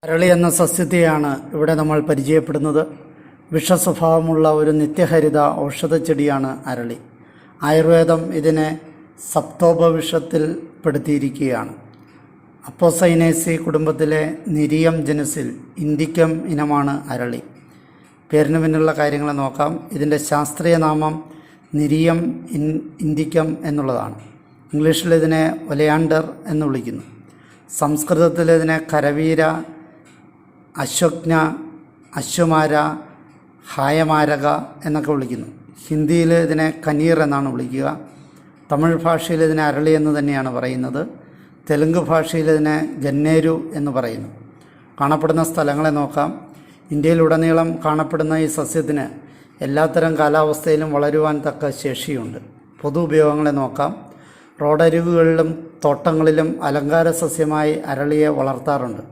അരളി എന്ന സസ്യത്തെയാണ് ഇവിടെ നമ്മൾ പരിചയപ്പെടുന്നത്. വിഷസ്വഭാവമുള്ള ഒരു നിത്യഹരിത ഔഷധച്ചെടിയാണ് അരളി. ആയുർവേദം ഇതിനെ സപ്തോപവിഷത്തിൽ പെടുത്തിയിരിക്കുകയാണ്. അപ്പോസൈനേസി കുടുംബത്തിലെ നിരിയം ജനുസിൽ ഇൻഡിക്കം ഇനമാണ് അരളി. പേരിന് പിന്നിലുള്ള കാര്യങ്ങൾ നോക്കാം. ഇതിൻ്റെ ശാസ്ത്രീയ നാമം നിരിയം ഇൻഡിക്കം എന്നുള്ളതാണ്. ഇംഗ്ലീഷിൽ ഇതിനെ ഒലയാണ്ടർ എന്ന് വിളിക്കുന്നു. സംസ്കൃതത്തിൽ ഇതിനെ കരവീര, അശ്വജ്ഞ, അശ്വമാര, ഹായമാരക എന്നൊക്കെ വിളിക്കുന്നു. ഹിന്ദിയിൽ ഇതിനെ കനീർ എന്നാണ് വിളിക്കുക. തമിഴ് ഭാഷയിൽ ഇതിനെ അരളി എന്ന് തന്നെയാണ് പറയുന്നത്. തെലുങ്ക് ഭാഷയിൽ ഇതിനെ ഗന്നേരു എന്ന് പറയുന്നു. കാണപ്പെടുന്ന സ്ഥലങ്ങളെ നോക്കാം. ഇന്ത്യയിലുടനീളം കാണപ്പെടുന്ന ഈ സസ്യത്തിന് എല്ലാത്തരം കാലാവസ്ഥയിലും വളരുവാൻ തക്ക ശേഷിയുണ്ട്. പൊതു ഉപയോഗങ്ങളെ നോക്കാം. റോഡരികുകളിലും തോട്ടങ്ങളിലും അലങ്കാര സസ്യമായി അരളിയെ വളർത്താറുണ്ട്.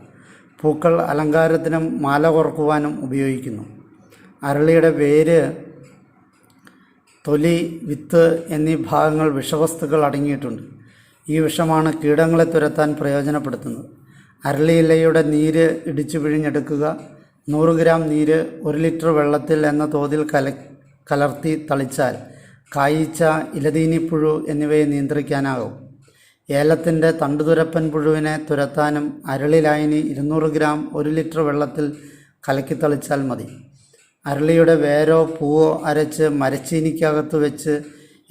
പൂക്കൾ അലങ്കാരത്തിനും മാല കോർക്കുവാനും ഉപയോഗിക്കുന്നു. അരളിയുടെ വേര്, തൊലി, വിത്ത് എന്നീ ഭാഗങ്ങൾ വിഷവസ്തുക്കൾ അടങ്ങിയിട്ടുണ്ട്. ഈ വിഷമാണ് കീടങ്ങളെ തുരത്താൻ പ്രയോജനപ്പെടുത്തുന്നത്. അരളിയിലയുടെ നീര് ഇടിച്ചു പിഴിഞ്ഞെടുക്കുക. 100 ഗ്രാം നീര് 1 ലിറ്റർ വെള്ളത്തിൽ എന്ന തോതിൽ കലർത്തി തളിച്ചാൽ കായീച്ച, ഇലതീനിപ്പുഴു എന്നിവയെ നിയന്ത്രിക്കാനാകും. ഏലത്തിൻ്റെ തണ്ടുതുരപ്പൻ പുഴുവിനെ തുരത്താനും അരളി ലായനി 200 ഗ്രാം 1 ലിറ്റർ വെള്ളത്തിൽ കലക്കി തളിച്ചാൽ മതി. അരളിയുടെ വേരോ പൂവോ അരച്ച് മരച്ചീനിക്കകത്ത് വെച്ച്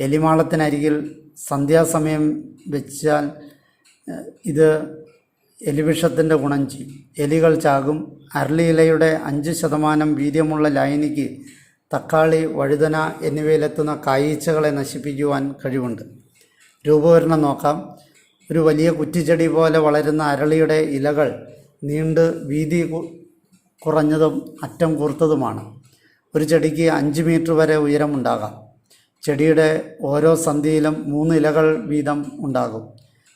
എലിമാളത്തിനരികിൽ സന്ധ്യാസമയം വെച്ചാൽ ഇത് എലിവിഷത്തിൻ്റെ ഗുണം ചെയ്യും. എലികൾ ചാകും. അരളി ഇലയുടെ 5% വീര്യമുള്ള ലായനിക്ക് തക്കാളി, വഴുതന എന്നിവയിലെത്തുന്ന കായീച്ചകളെ നശിപ്പിക്കുവാൻ കഴിവുണ്ട്. രൂപവരണം നോക്കാം. ഒരു വലിയ കുറ്റിച്ചെടി പോലെ വളരുന്ന അരളിയുടെ ഇലകൾ നീണ്ട് വീതി കുറഞ്ഞതും അറ്റം കൂർത്തതുമാണ്. ഒരു ചെടിക്ക് 5 മീറ്റർ വരെ ഉയരമുണ്ടാകാം. ചെടിയുടെ ഓരോ സന്ധിയിലും 3 ഇലകൾ വീതം ഉണ്ടാകും.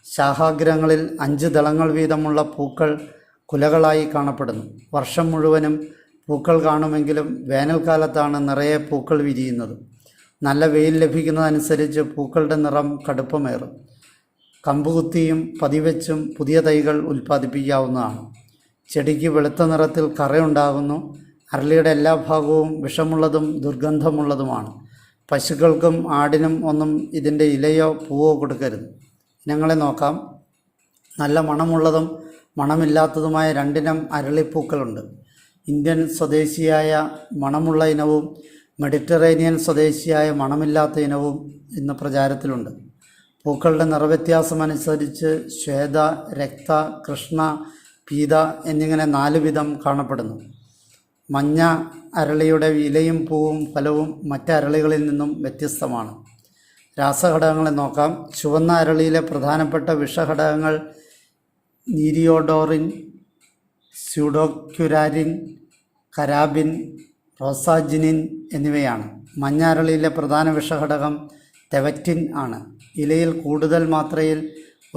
ശാഖാഗ്രങ്ങളിൽ 5 ദളങ്ങൾ വീതമുള്ള പൂക്കൾ കുലകളായി കാണപ്പെടുന്നു. വർഷം മുഴുവനും പൂക്കൾ കാണുമെങ്കിലും വേനൽക്കാലത്താണ് നിറയെ പൂക്കൾ വിരിയുന്നത്. നല്ല വെയിൽ ലഭിക്കുന്നതനുസരിച്ച് പൂക്കളുടെ നിറം കടുപ്പമേറും. കമ്പുകുത്തിയും പതിവെച്ചും പുതിയ തൈകൾ ഉൽപ്പാദിപ്പിക്കാവുന്നതാണ്. ചെടിക്ക് വെളുത്ത നിറത്തിൽ കറയുണ്ടാകുന്നു. അരളിയുടെ എല്ലാ ഭാഗവും വിഷമുള്ളതും ദുർഗന്ധമുള്ളതുമാണ്. പശുക്കൾക്കും ആടിനും ഒന്നും ഇതിൻ്റെ ഇലയോ പൂവോ കൊടുക്കരുത്. ഇനങ്ങളെ നോക്കാം. നല്ല മണമുള്ളതും മണമില്ലാത്തതുമായ 2 ഇനം അരളിപ്പൂക്കളുണ്ട്. ഇന്ത്യൻ സ്വദേശിയായ മണമുള്ള ഇനവും മെഡിറ്ററേനിയൻ സ്വദേശിയായ മണമില്ലാത്ത ഇനവും ഇന്ന് പ്രചാരത്തിലുണ്ട്. പൂക്കളുടെ നിറവ്യത്യാസമനുസരിച്ച് ശ്വേത, രക്ത, കൃഷ്ണ, പീത എന്നിങ്ങനെ 4 വിധം കാണപ്പെടുന്നു. മഞ്ഞ അരളിയുടെ ഇലയും പൂവും ഫലവും മറ്റ് അരളികളിൽ നിന്നും വ്യത്യസ്തമാണ്. രാസഘടകങ്ങളെ നോക്കാം. ചുവന്ന അരളിയിലെ പ്രധാനപ്പെട്ട വിഷഘടകങ്ങൾ നീരിയോഡോറിൻ, സ്യൂഡോക്യുരാരിൻ, കരാബിൻ, റോസാജിനിൻ എന്നിവയാണ്. മഞ്ഞ അരളിയിലെ പ്രധാന വിഷഘടകം തെവറ്റിൻ ആണ്. ഇലയിൽ കൂടുതൽ മാത്രയിൽ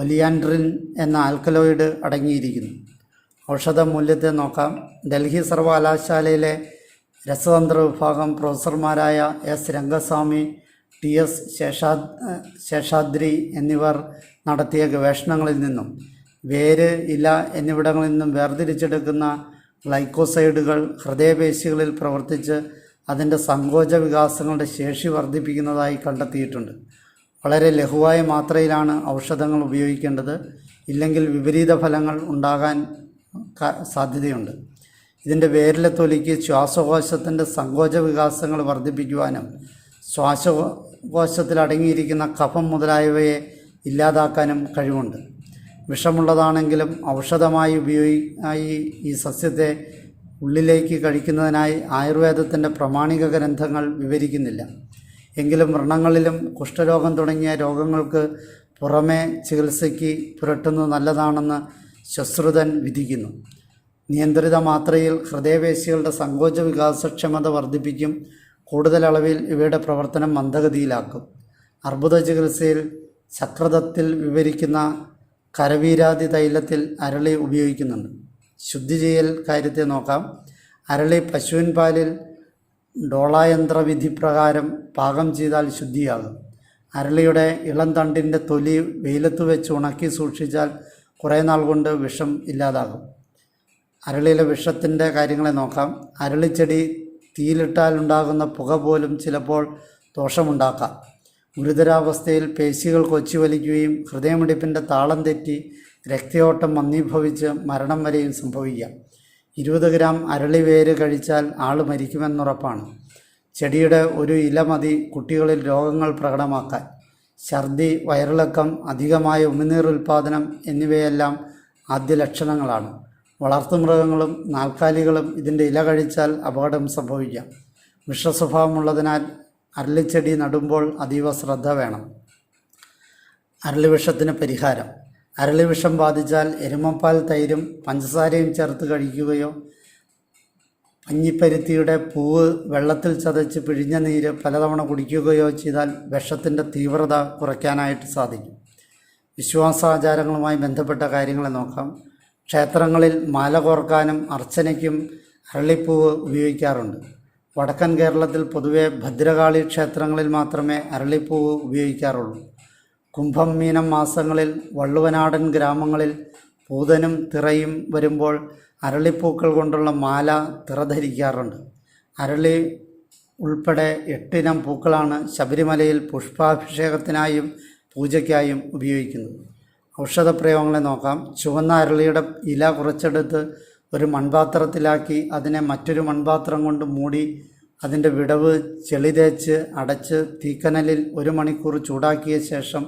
ഒലിയാൻഡ്രിൻ എന്ന ആൽക്കലോയിഡ് അടങ്ങിയിരിക്കുന്നു. ഔഷധ മൂല്യത്തെ നോക്കാം. ഡൽഹി സർവകലാശാലയിലെ രസതന്ത്ര വിഭാഗം പ്രൊഫസർമാരായ എസ് രംഗസ്വാമി, ടി.എസ്. ശേഷാദ്രി എന്നിവർ നടത്തിയ ഗവേഷണങ്ങളിൽ നിന്നും വേര്, ഇല എന്നിവിടങ്ങളിൽ നിന്നും വേർതിരിച്ചെടുക്കുന്ന ഗ്ലൈക്കോസൈഡുകൾ ഹൃദയപേശികളിൽ പ്രവർത്തിച്ച് അതിൻ്റെ സങ്കോച വികാസങ്ങളുടെ ശേഷി വർദ്ധിപ്പിക്കുന്നതായി കണ്ടെത്തിയിട്ടുണ്ട്. വളരെ ലഘുവായ മാത്രയിലാണ് ഔഷധങ്ങൾ ഉപയോഗിക്കേണ്ടത്. ഇല്ലെങ്കിൽ വിപരീത ഫലങ്ങൾ ഉണ്ടാകാൻ സാധ്യതയുണ്ട്. ഇതിൻ്റെ വേരിലെ തൊലിക്ക് ശ്വാസകോശത്തിൻ്റെ സങ്കോച വികാസങ്ങൾ വർദ്ധിപ്പിക്കുവാനും ശ്വാസകോശത്തിൽ അടങ്ങിയിരിക്കുന്ന കഫം മുതലായവയെ ഇല്ലാതാക്കാനും കഴിവുണ്ട്. വിഷമുള്ളതാണെങ്കിലും ഔഷധമായി ഈ സസ്യത്തെ ഉള്ളിലേക്ക് കഴിക്കുന്നതിനായി ആയുർവേദത്തിൻ്റെ പ്രാമാണിക ഗ്രന്ഥങ്ങൾ വിവരിക്കുന്നില്ല. എങ്കിലും വ്രണങ്ങളിലും കുഷ്ഠരോഗം തുടങ്ങിയ രോഗങ്ങൾക്ക് പുറമേ ചികിത്സയ്ക്ക് പുരട്ടുന്നത് നല്ലതാണെന്ന് ശശ്രുതൻ വിധിക്കുന്നു. നിയന്ത്രിത മാത്രയിൽ ഹൃദയപേശികളുടെ സങ്കോച വികാസക്ഷമത വർദ്ധിപ്പിക്കും. കൂടുതൽ അളവിൽ ഇവയുടെ പ്രവർത്തനം മന്ദഗതിയിലാക്കും. അർബുദ ചികിത്സയിൽ ചക്രതത്തിൽ വിവരിക്കുന്ന കരവീരാതി തൈലത്തിൽ അരളി ഉപയോഗിക്കുന്നുണ്ട്. ശുദ്ധി ചെയ്യൽ കാര്യത്തെ നോക്കാം. അരളി പശുവിൻ പാലിൽ ഡോളായന്ത്ര വിധി പ്രകാരം പാകം ചെയ്താൽ ശുദ്ധിയാകും. അരളിയുടെ ഇളം തണ്ടിൻ്റെ തൊലി വെയിലത്ത് വെച്ച് ഉണക്കി സൂക്ഷിച്ചാൽ കുറേ നാൾ കൊണ്ട് വിഷം ഇല്ലാതാകും. അരളിയിലെ വിഷത്തിൻ്റെ കാര്യങ്ങളെ നോക്കാം. അരളിച്ചെടി തീയിലിട്ടാൽ ഉണ്ടാകുന്ന പുക പോലും ചിലപ്പോൾ ദോഷമുണ്ടാക്കാം. ഗുരുതരാവസ്ഥയിൽ പേശികൾ കൊച്ചിവലിക്കുകയും ഹൃദയമിടിപ്പിൻ്റെ താളം തെറ്റി രക്തയോട്ടം മന്ദീഭവിച്ച് മരണം വരെയും സംഭവിക്കാം. 20 ഗ്രാം അരളി വേര് കഴിച്ചാൽ ആൾ മരിക്കുമെന്നുറപ്പാണ്. ചെടിയുടെ ഒരു ഇല മതി കുട്ടികളിൽ രോഗങ്ങൾ പ്രകടമാക്കാൻ. ഛർദി, വയറിളക്കം, അധികമായ ഉമിനീർ ഉൽപ്പാദനം എന്നിവയെല്ലാം ആദ്യ ലക്ഷണങ്ങളാണ്. വളർത്തുമൃഗങ്ങളും നാൽക്കാലികളും ഇതിൻ്റെ ഇല കഴിച്ചാൽ അപകടം സംഭവിക്കാം. വിഷസ്വഭാവമുള്ളതിനാൽ അരളിച്ചെടി നടുമ്പോൾ അതീവ ശ്രദ്ധ വേണം. അരളിവിഷത്തിന് പരിഹാരം: അരളിവിഷം ബാധിച്ചാൽ എരുമപ്പാൽ, തൈരും പഞ്ചസാരയും ചേർത്ത് കഴിക്കുകയോ പഞ്ഞിപ്പരുത്തിയുടെ പൂവ് വെള്ളത്തിൽ ചതച്ച് പിഴിഞ്ഞ നീര് പലതവണ കുടിക്കുകയോ ചെയ്താൽ വിഷത്തിൻ്റെ തീവ്രത കുറയ്ക്കാനായിട്ട് സാധിക്കും. വിശ്വാസാചാരങ്ങളുമായി ബന്ധപ്പെട്ട കാര്യങ്ങളെ നോക്കാം. ക്ഷേത്രങ്ങളിൽ മാല കോർക്കാനും അർച്ചനയ്ക്കും അരളിപ്പൂവ് ഉപയോഗിക്കാറുണ്ട്. വടക്കൻ കേരളത്തിൽ പൊതുവെ ഭദ്രകാളി ക്ഷേത്രങ്ങളിൽ മാത്രമേ അരളിപ്പൂവ് ഉപയോഗിക്കാറുള്ളൂ. കുംഭം, മീനം മാസങ്ങളിൽ വള്ളുവനാടൻ ഗ്രാമങ്ങളിൽ പൂതനും തിറയും വരുമ്പോൾ അരളിപ്പൂക്കൾ കൊണ്ടുള്ള മാല തിറ ധരിക്കാറുണ്ട്. അരളി ഉൾപ്പെടെ 8 ഇനം പൂക്കളാണ് ശബരിമലയിൽ പുഷ്പാഭിഷേകത്തിനായും പൂജയ്ക്കായും ഉപയോഗിക്കുന്നത്. ഔഷധപ്രയോഗങ്ങളെ നോക്കാം. ചുവന്ന അരളിയുടെ ഇല കുറച്ചെടുത്ത് ഒരു മൺപാത്രത്തിലാക്കി അതിനെ മറ്റൊരു മൺപാത്രം കൊണ്ട് മൂടി അതിൻ്റെ വിടവ് ചെളി തേച്ച് അടച്ച് തീക്കനലിൽ 1 മണിക്കൂർ ചൂടാക്കിയ ശേഷം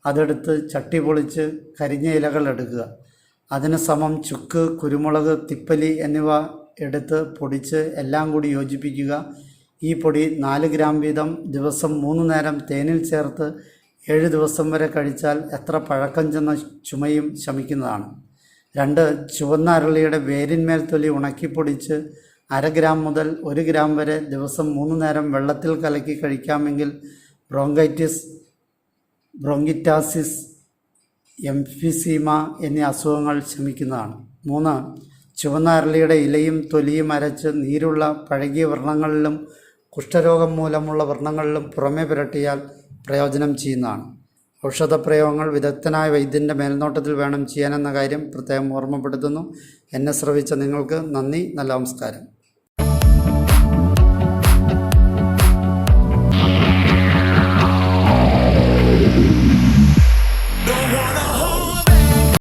അതെടുത്ത് ചട്ടി പൊളിച്ച് കരിഞ്ഞ ഇലകൾ എടുക്കുക. അതിന് സമം ചുക്ക്, കുരുമുളക്, തിപ്പലി എന്നിവ എടുത്ത് പൊടിച്ച് എല്ലാം കൂടി യോജിപ്പിക്കുക. ഈ പൊടി 4 ഗ്രാം വീതം ദിവസം 3 നേരം തേനിൽ ചേർത്ത് 7 ദിവസം വരെ കഴിച്ചാൽ എത്ര പഴക്കം ചെന്ന ചുമയും ശമിക്കുന്നതാണ്. 2. ചുവന്ന അരളിയുടെ വേരിന്മേൽ തൊലി ഉണക്കിപ്പൊടിച്ച് 1/2 ഗ്രാം മുതൽ 1 ഗ്രാം വരെ ദിവസം 3 നേരം വെള്ളത്തിൽ കലക്കി കഴിക്കാമെങ്കിൽ ബ്രോങ്കൈറ്റിസ്, ബ്രോങ്കിറ്റാസിസ്, എംഫിസീമ എന്നീ അസുഖങ്ങൾ ശമിക്കുന്നതാണ്. 3. ചുവന്ന അരളിയുടെ ഇലയും തൊലിയും അരച്ച് നീരുള്ള പഴകിയ വ്രണങ്ങളിലും കുഷ്ഠരോഗം മൂലമുള്ള വ്രണങ്ങളിലും പുറമേ പുരട്ടിയാൽ പ്രയോജനം ചെയ്യുന്നതാണ്. ഔഷധപ്രയോഗങ്ങൾ വിദഗ്ധനായ വൈദ്യൻ്റെ മേൽനോട്ടത്തിൽ വേണം ചെയ്യാനെന്ന കാര്യം പ്രത്യേകം ഓർമ്മപ്പെടുത്തുന്നു. എന്നെ ശ്രവിച്ച നിങ്ങൾക്ക് നന്ദി. നല്ല നമസ്കാരം.